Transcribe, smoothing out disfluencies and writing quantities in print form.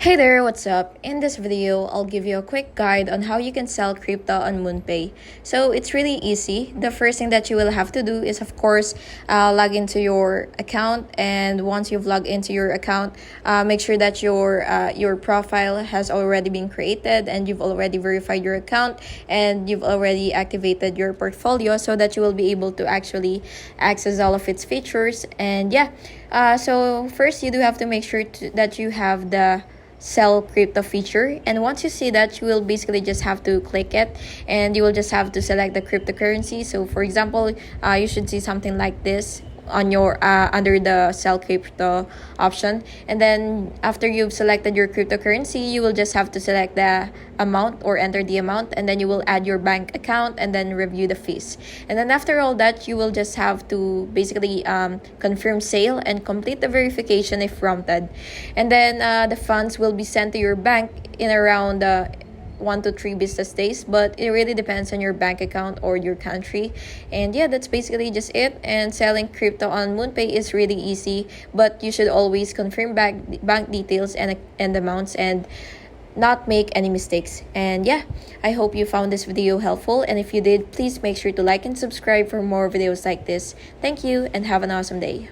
Hey there, what's up? In this video, I'll give you a quick guide on how you can sell crypto on MoonPay. So it's really easy. The first thing that you will have to do is, of course, log into your account. And once you've logged into your account, make sure that your profile has already been created and you've already verified your account and you've already activated your portfolio so that you will be able to actually access all of its features. And yeah, so first you do have to make sure that you have the sell crypto feature, and once you see that, you will basically just have to click it and you will just have to select the cryptocurrency. So for example, you should see something like this on your under the sell crypto option, and then after you've selected your cryptocurrency, you will just have to select the amount or enter the amount, and then you will add your bank account and then review the fees. And then after all that, you will just have to basically confirm sale and complete the verification if prompted, and then the funds will be sent to your bank in around 1 to 3 business days, but it really depends on your bank account or your country. And yeah, that's basically just it. And selling crypto on MoonPay is really easy, but you should always confirm bank details and amounts and not make any mistakes. And yeah, I hope you found this video helpful, and if you did, please make sure to like and subscribe for more videos like this. Thank you and have an awesome day.